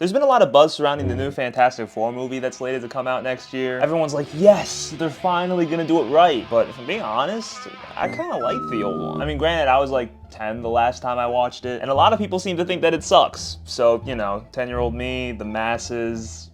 There's been a lot of buzz surrounding the new Fantastic Four movie that's slated to come out next year. Everyone's like, yes, they're finally gonna do it right. But if I'm being honest, I kinda liked the old one. I mean, granted, I was like 10 the last time I watched it, and a lot of people seem to think that it sucks. So, you know, 10-year-old me, the masses,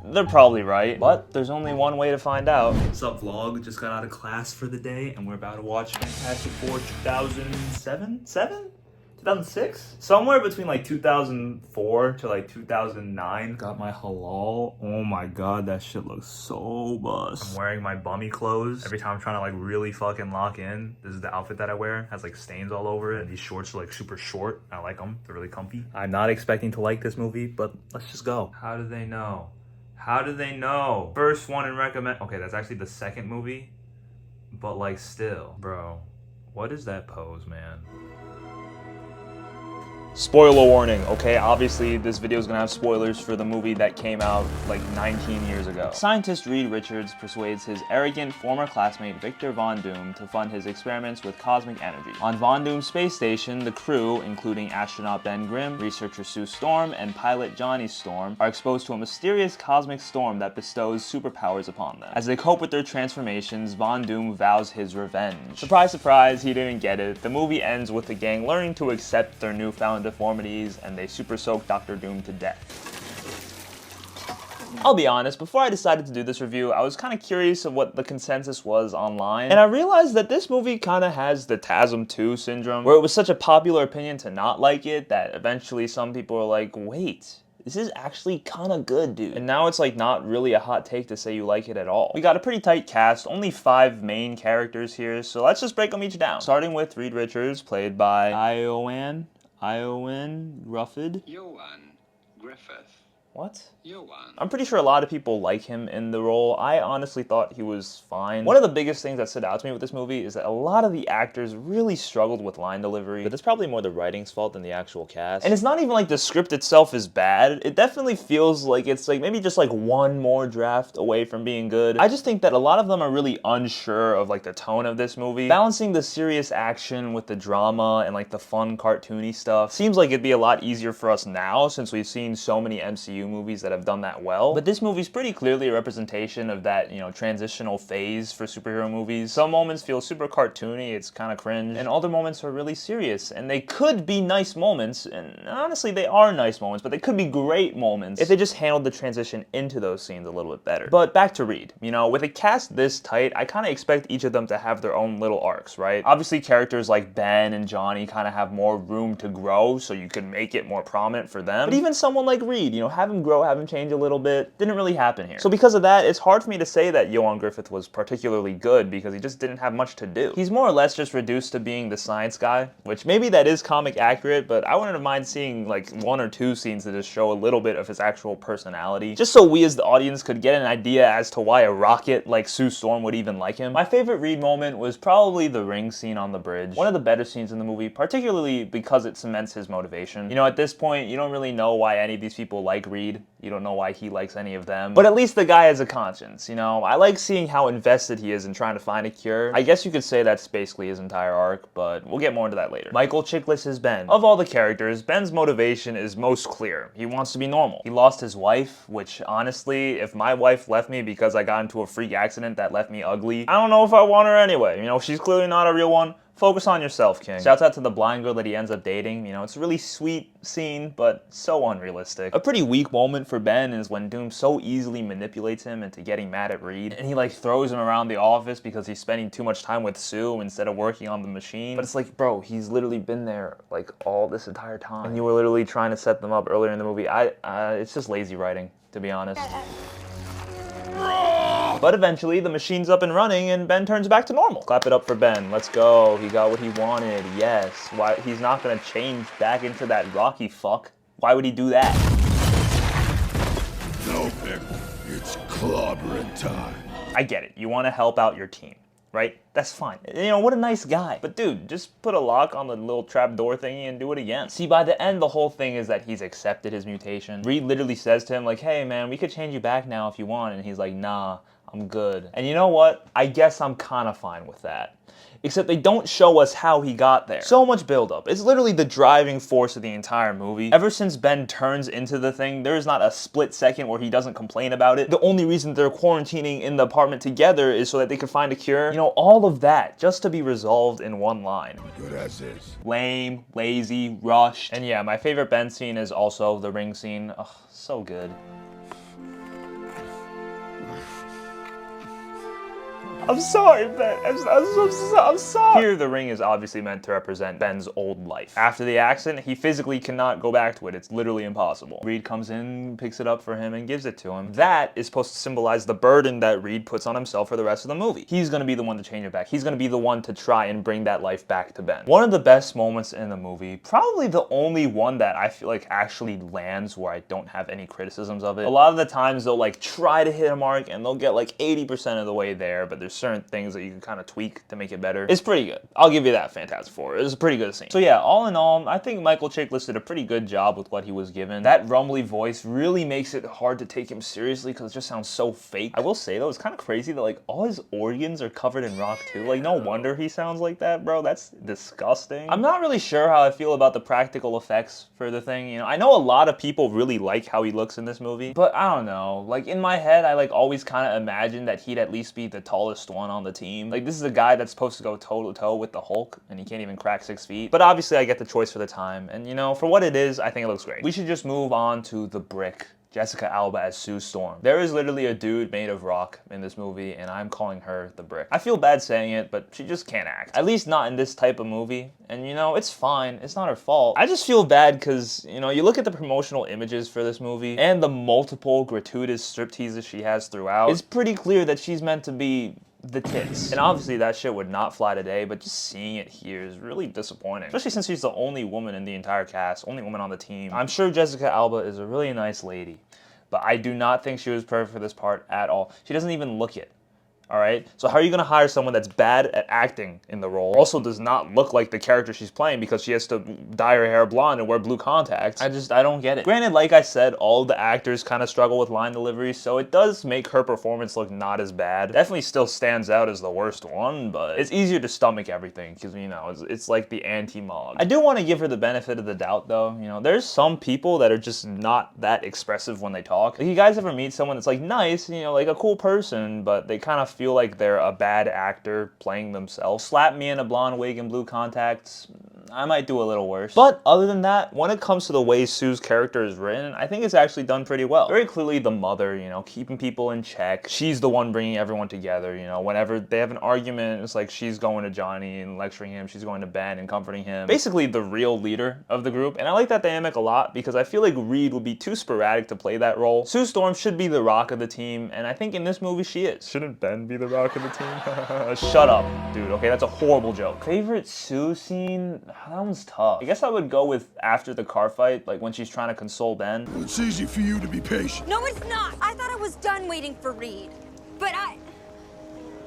they're probably right, but there's only one way to find out. What's up, vlog? Just got out of class for the day, and we're about to watch Fantastic Four 2007? 2006? Somewhere between like 2004 to like 2009. Got my halal. Oh my god, that shit looks so bust. I'm wearing my bummy clothes. Every time I'm trying to like really fucking lock in, this is the outfit that I wear. It has like stains all over it. And these shorts are like super short. I like them. They're really comfy. I'm not expecting to like this movie, but let's just go. How do they know? How do they know? First one in recommend. Okay, that's actually the second movie. But like still, bro, what is that pose, man? Spoiler warning, okay? Obviously, this video is gonna have spoilers for the movie that came out like 19 years ago. Scientist Reed Richards persuades his arrogant former classmate Victor Von Doom to fund his experiments with cosmic energy. On Von Doom's space station, the crew, including astronaut Ben Grimm, researcher Sue Storm, and pilot Johnny Storm, are exposed to a mysterious cosmic storm that bestows superpowers upon them. As they cope with their transformations, Von Doom vows his revenge. Surprise, surprise, he didn't get it. The movie ends with the gang learning to accept their newfound deformities, and they super soak Dr. Doom to death. I'll be honest, before I decided to do this review, I was kind of curious of what the consensus was online, and I realized that this movie kind of has the TASM 2 syndrome, where it was such a popular opinion to not like it that eventually some people are like, wait, this is actually kind of good, dude. And now it's like not really a hot take to say you like it at all. We got a pretty tight cast, only 5 main characters here, so let's just break them each down. Starting with Reed Richards, played by Iowan Rufford. Iowan Griffith. What? Iowan. I'm pretty sure a lot of people like him in the role. I honestly thought he was fine. One of the biggest things that stood out to me with this movie is that a lot of the actors really struggled with line delivery, but it's probably more the writing's fault than the actual cast. And it's not even like the script itself is bad. It definitely feels like it's like maybe just like one more draft away from being good. I just think that a lot of them are really unsure of like the tone of this movie. Balancing the serious action with the drama and like the fun cartoony stuff seems like it'd be a lot easier for us now since we've seen so many MCU movies that have done that well. But this movie's pretty clearly a representation of that, you know, transitional phase for superhero movies. Some moments feel super cartoony, it's kind of cringe, and other moments are really serious. And they could be nice moments, and honestly they are nice moments, but they could be great moments if they just handled the transition into those scenes a little bit better. But back to Reed, you know, with a cast this tight, I kind of expect each of them to have their own little arcs, right? Obviously characters like Ben and Johnny kind of have more room to grow, so you could make it more prominent for them. But even someone like Reed, you know, have him grow, have him change a little bit, didn't really happen here. So because of that, it's hard for me to say that Iowan Griffith was particularly good because he just didn't have much to do. He's more or less just reduced to being the science guy, which maybe that is comic accurate, but I wouldn't mind seeing like 1 or 2 scenes to just show a little bit of his actual personality, just so we as the audience could get an idea as to why a rocket like Sue Storm would even like him. My favorite Reed moment was probably the ring scene on the bridge. One of the better scenes in the movie, particularly because it cements his motivation. You know, at this point, you don't really know why any of these people like Reed. You don't know why he likes any of them. But at least the guy has a conscience, you know? I like seeing how invested he is in trying to find a cure. I guess you could say that's basically his entire arc, but we'll get more into that later. Michael Chiklis is Ben. Of all the characters, Ben's motivation is most clear. He wants to be normal. He lost his wife, which honestly, if my wife left me because I got into a freak accident that left me ugly, I don't know if I want her anyway. You know, she's clearly not a real one. Focus on yourself, King. Shouts out to the blind girl that he ends up dating. You know, it's a really sweet scene, but so unrealistic. A pretty weak moment for Ben is when Doom so easily manipulates him into getting mad at Reed, and he like throws him around the office because he's spending too much time with Sue instead of working on the machine. But it's like, bro, he's literally been there like all this entire time, and you were literally trying to set them up earlier in the movie. It's just lazy writing, to be honest. But eventually, the machine's up and running, and Ben turns back to normal. Clap it up for Ben. Let's go. He got what he wanted. Yes. Why? He's not gonna change back into that Rocky fuck. Why would he do that? No, Vic. It's clobbering time. I get it. You want to help out your team, right? That's fine. You know, what a nice guy. But dude, just put a lock on the little trap door thingy and do it again. See, by the end, the whole thing is that he's accepted his mutation. Reed literally says to him, like, hey man, we could change you back now if you want. And he's like, nah, I'm good. And you know what? I guess I'm kind of fine with that. Except they don't show us how he got there. So much buildup. It's literally the driving force of the entire movie. Ever since Ben turns into the thing, there is not a split second where he doesn't complain about it. The only reason they're quarantining in the apartment together is so that they can find a cure. You know, all of that just to be resolved in one line. Good as is. Lame, lazy, rushed. And yeah, my favorite Ben scene is also the ring scene. Ugh, so good. I'm sorry, Ben. I'm sorry. Here, the ring is obviously meant to represent Ben's old life. After the accident, he physically cannot go back to it. It's literally impossible. Reed comes in, picks it up for him, and gives it to him. That is supposed to symbolize the burden that Reed puts on himself for the rest of the movie. He's gonna be the one to change it back. He's gonna be the one to try and bring that life back to Ben. One of the best moments in the movie, probably the only one that I feel like actually lands where I don't have any criticisms of it. A lot of the times they'll like try to hit a mark and they'll get like 80% of the way there, but there's certain things that you can kind of tweak to make it better. It's pretty good. I'll give you that, Fantastic Four. It's a pretty good scene. So yeah, all in all, I think Michael Chiklis did a pretty good job with what he was given. That rumbly voice really makes it hard to take him seriously because it just sounds so fake. I will say though, it's kind of crazy that like all his organs are covered in rock too. Like no wonder he sounds like that, bro. That's disgusting. I'm not really sure how I feel about the practical effects for the thing. You know, I know a lot of people really like how he looks in this movie, but I don't know. Like in my head, I like always kind of imagine that he'd at least be the tallest one on the team. Like this is a guy that's supposed to go toe to toe with the Hulk and he can't even crack 6 feet. But obviously I get the choice for the time. And you know, for what it is, I think it looks great. We should just move on to the Brick. Jessica Alba as Sue Storm. There is literally a dude made of rock in this movie, and I'm calling her the Brick. I feel bad saying it, but she just can't act. At least not in this type of movie. And you know, it's fine. It's not her fault. I just feel bad because, you know, you look at the promotional images for this movie and the multiple gratuitous stripteases she has throughout. It's pretty clear that she's meant to be the tits. And obviously that shit would not fly today, but just seeing it here is really disappointing. Especially since she's the only woman in the entire cast, only woman on the team. I'm sure Jessica Alba is a really nice lady, but I do not think she was perfect for this part at all. She doesn't even look it. All right, so how are you gonna hire someone that's bad at acting in the role, also does not look like the character she's playing because she has to dye her hair blonde and wear blue contacts? I don't get it. Granted, like I said, all the actors kind of struggle with line delivery, so it does make her performance look not as bad. Definitely still stands out as the worst one, but it's easier to stomach everything because, you know, it's like the anti-Mog. I do want to give her the benefit of the doubt though. You know, there's some people that are just not that expressive when they talk. Like, you guys ever meet someone that's like nice, you know, like a cool person, but they kind of feel like they're a bad actor playing themselves? Slap me in a blonde wig and blue contacts, I might do a little worse. But other than that, when it comes to the way Sue's character is written, I think it's actually done pretty well. Very clearly the mother, you know, keeping people in check. She's the one bringing everyone together, you know. Whenever they have an argument, it's like she's going to Johnny and lecturing him. She's going to Ben and comforting him. Basically the real leader of the group. And I like that dynamic a lot because I feel like Reed would be too sporadic to play that role. Sue Storm should be the rock of the team, and I think in this movie she is. Shouldn't Ben be the rock of the team? Shut up, dude. Okay, that's a horrible joke. Favorite Sue scene? That one's tough. I guess I would go with after the car fight, like when she's trying to console Ben. It's easy for you to be patient. No, it's not. I thought I was done waiting for Reed. But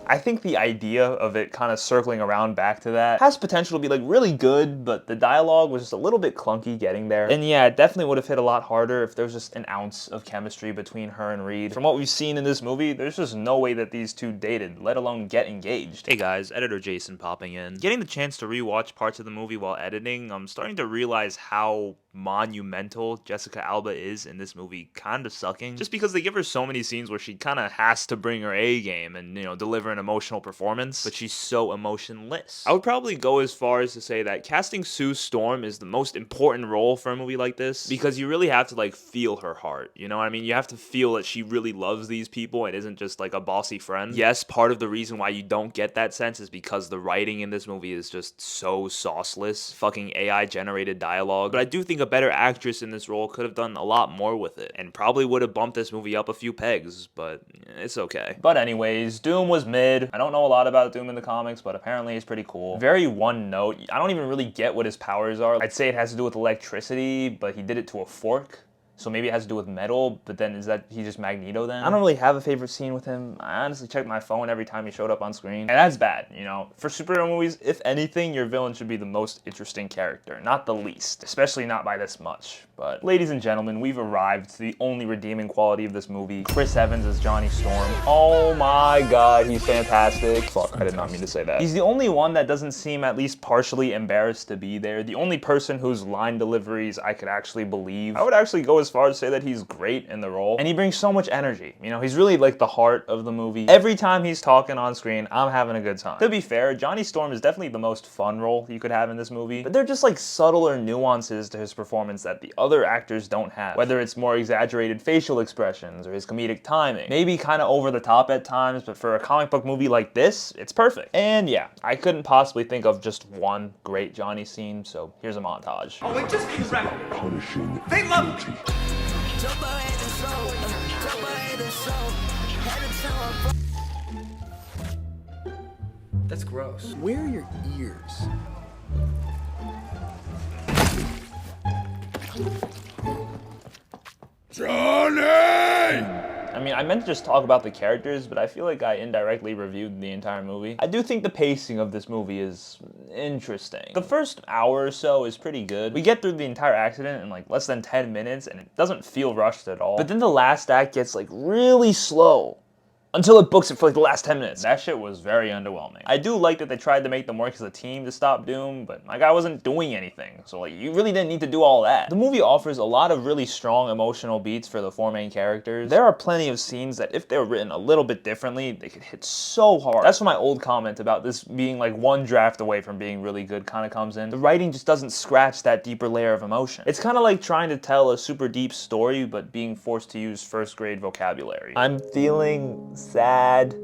I think the idea of it kind of circling around back to that has potential to be like really good, but the dialogue was just a little bit clunky getting there. And yeah, it definitely would have hit a lot harder if there was just an ounce of chemistry between her and Reed. From what we've seen in this movie, there's just no way that these two dated, let alone get engaged. Hey guys, editor Jason popping in. Getting the chance to rewatch parts of the movie while editing, I'm starting to realize how monumental Jessica Alba is in this movie, kind of sucking. Just because they give her so many scenes where she kind of has to bring her A game and, you know, deliver an emotional performance, but she's so emotionless. I would probably go as far as to say that casting Sue Storm is the most important role for a movie like this because you really have to like feel her heart, you know what I mean? You have to feel that she really loves these people and isn't just like a bossy friend. Yes, part of the reason why you don't get that sense is because the writing in this movie is just so sauceless, fucking AI generated dialogue, but I do think a better actress in this role could have done a lot more with it and probably would have bumped this movie up a few pegs, but it's okay. But anyways, Doom was mid. I don't know a lot about Doom in the comics, but apparently he's pretty cool. Very one note. I don't even really get what his powers are. I'd say it has to do with electricity, but he did it to a fork. So maybe it has to do with metal, but then is that he just Magneto then? I don't really have a favorite scene with him. I honestly checked my phone every time he showed up on screen. And that's bad, you know? For superhero movies, if anything, your villain should be the most interesting character, not the least. Especially not by this much. But ladies and gentlemen, we've arrived to the only redeeming quality of this movie. Chris Evans as Johnny Storm. Oh my god, he's fantastic. Fuck, I did not mean to say that. He's the only one that doesn't seem at least partially embarrassed to be there. The only person whose line deliveries I could actually believe. I would actually go as far as to say that he's great in the role. And he brings so much energy. You know, he's really like the heart of the movie. Every time he's talking on screen, I'm having a good time. To be fair, Johnny Storm is definitely the most fun role you could have in this movie. But they're just like subtler nuances to his performance that the other actors don't have. Whether it's more exaggerated facial expressions or his comedic timing. Maybe kind of over the top at times, but for a comic book movie like this, it's perfect. And yeah, I couldn't possibly think of just one great Johnny scene, so here's a montage. Oh, wait, just be right. Punishing They love me. That's gross. Where are your ears? Johnny! I mean, I meant to just talk about the characters, but I feel like I indirectly reviewed the entire movie. I do think the pacing of this movie is interesting. The first hour or so is pretty good. We get through the entire accident in like less than 10 minutes, and it doesn't feel rushed at all. But then the last act gets like really slow. Until it books it for like the last 10 minutes. That shit was very underwhelming. I do like that they tried to make them work as a team to stop Doom, but my guy wasn't doing anything. So like, you really didn't need to do all that. The movie offers a lot of really strong emotional beats for the four main characters. There are plenty of scenes that if they were written a little bit differently, they could hit so hard. That's where my old comment about this being like one draft away from being really good kind of comes in. The writing just doesn't scratch that deeper layer of emotion. It's kind of like trying to tell a super deep story, but being forced to use first grade vocabulary. I'm feeling sad.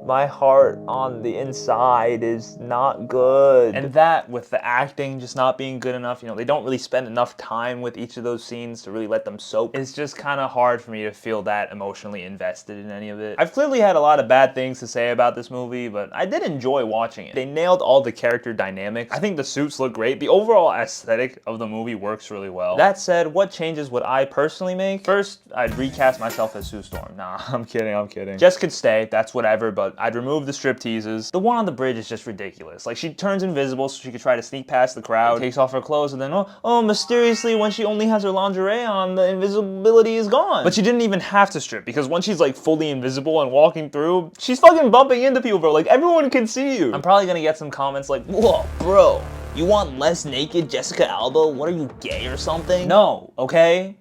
My heart on the inside is not good. And that, with the acting just not being good enough, you know, they don't really spend enough time with each of those scenes to really let them soak. It's just kind of hard for me to feel that emotionally invested in any of it. I've clearly had a lot of bad things to say about this movie, but I did enjoy watching it. They nailed all the character dynamics. I think the suits look great. The overall aesthetic of the movie works really well. That said, what changes would I personally make? First, I'd recast myself as Sue Storm. Nah, I'm kidding. Jess could stay, that's whatever, but I'd remove the strip teases. The one on the bridge is just ridiculous. Like, she turns invisible so she could try to sneak past the crowd, takes off her clothes, and then, oh, mysteriously, when she only has her lingerie on, the invisibility is gone. But she didn't even have to strip, because when she's, like, fully invisible and walking through, she's fucking bumping into people, bro. Like, everyone can see you. I'm probably gonna get some comments like, whoa, bro, you want less naked Jessica Alba? What are you, gay or something? No, okay?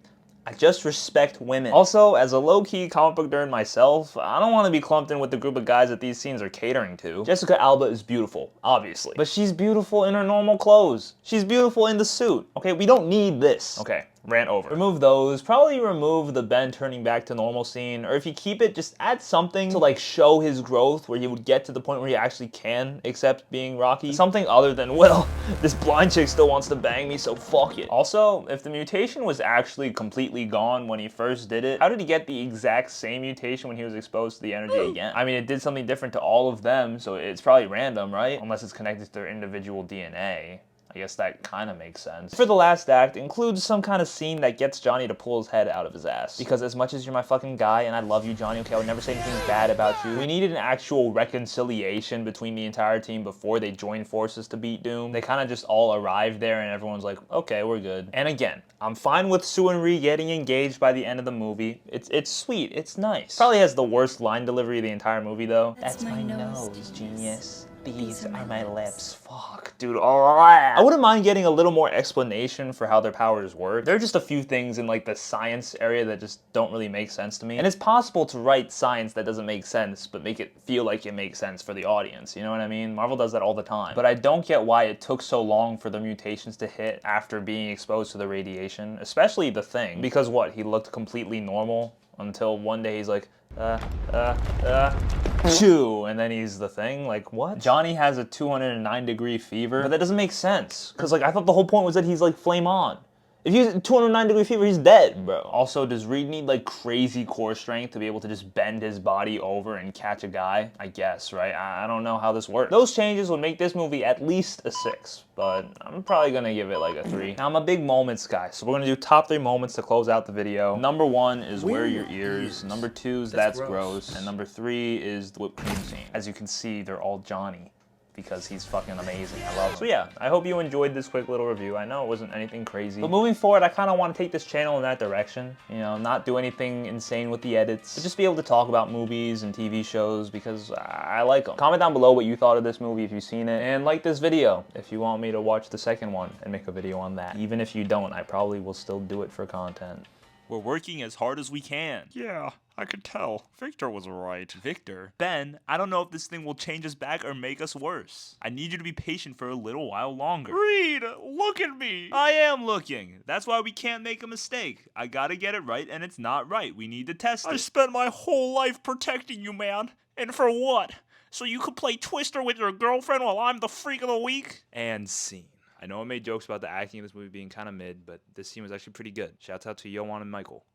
I just respect women. Also, as a low-key comic book nerd myself, I don't want to be clumped in with the group of guys that these scenes are catering to. Jessica Alba is beautiful, obviously. But she's beautiful in her normal clothes. She's beautiful in the suit. Okay, we don't need this. Okay, rant over. Remove those. Probably remove the Ben turning back to normal scene. Or if you keep it, just add something to like show his growth where he would get to the point where he actually can accept being Rocky. Something other than, well, this blind chick still wants to bang me, so fuck it. Also, if the mutation was actually completely gone when he first did it, how did he get the exact same mutation when he was exposed to the energy again? I mean, it did something different to all of them, so it's probably random, right? Unless it's connected to their individual DNA. I guess that kind of makes sense. For the last act, includes some kind of scene that gets Johnny to pull his head out of his ass. Because as much as you're my fucking guy, and I love you, Johnny, okay, I would never say anything bad about you, we needed an actual reconciliation between the entire team before they joined forces to beat Doom. They kind of just all arrived there and everyone's like, okay, we're good. And again, I'm fine with Sue and Ree getting engaged by the end of the movie. It's sweet, it's nice. Probably has the worst line delivery of the entire movie though. That's my nose, genius. These are my lips. Fuck, dude. I wouldn't mind getting a little more explanation for how their powers work. There are just a few things in like the science area that just don't really make sense to me. And it's possible to write science that doesn't make sense, but make it feel like it makes sense for the audience. You know what I mean? Marvel does that all the time. But I don't get why it took so long for the mutations to hit after being exposed to the radiation, especially the Thing. Because what, he looked completely normal until one day he's like, chew, and then he's the Thing. Like, what? Johnny has a 209-degree fever, but that doesn't make sense. Because, like, I thought the whole point was that he's, like, flame on. If he's 209-degree fever, he's dead, bro. Also, does Reed need, like, crazy core strength to be able to just bend his body over and catch a guy? I guess, right? I don't know how this works. Those changes would make this movie at least a 6, but I'm probably gonna give it, like, a 3. Now, I'm a big moments guy, so we're gonna do top 3 moments to close out the video. Number 1 is Where Are Your Ears? Number 2 is That's Gross. And number 3 is the whipped cream scene. As you can see, they're all Johnny. because he's fucking amazing. I love him. So yeah, I hope you enjoyed this quick little review. I know it wasn't anything crazy, but moving forward, I kind of want to take this channel in that direction. You know, not do anything insane with the edits, but just be able to talk about movies and TV shows because I like them. Comment down below what you thought of this movie if you've seen it, and like this video if you want me to watch the second one and make a video on that. Even if you don't, I probably will still do it for content. We're working as hard as we can. Yeah, I could tell. Victor was right. Victor? Ben, I don't know if this thing will change us back or make us worse. I need you to be patient for a little while longer. Reed, look at me. I am looking. That's why we can't make a mistake. I gotta get it right, and it's not right. We need to test it. I spent my whole life protecting you, man. And for what? So you could play Twister with your girlfriend while I'm the freak of the week? And scene. I know I made jokes about the acting in this movie being kind of mid, but this scene was actually pretty good. Shouts out to Yohan and Michael.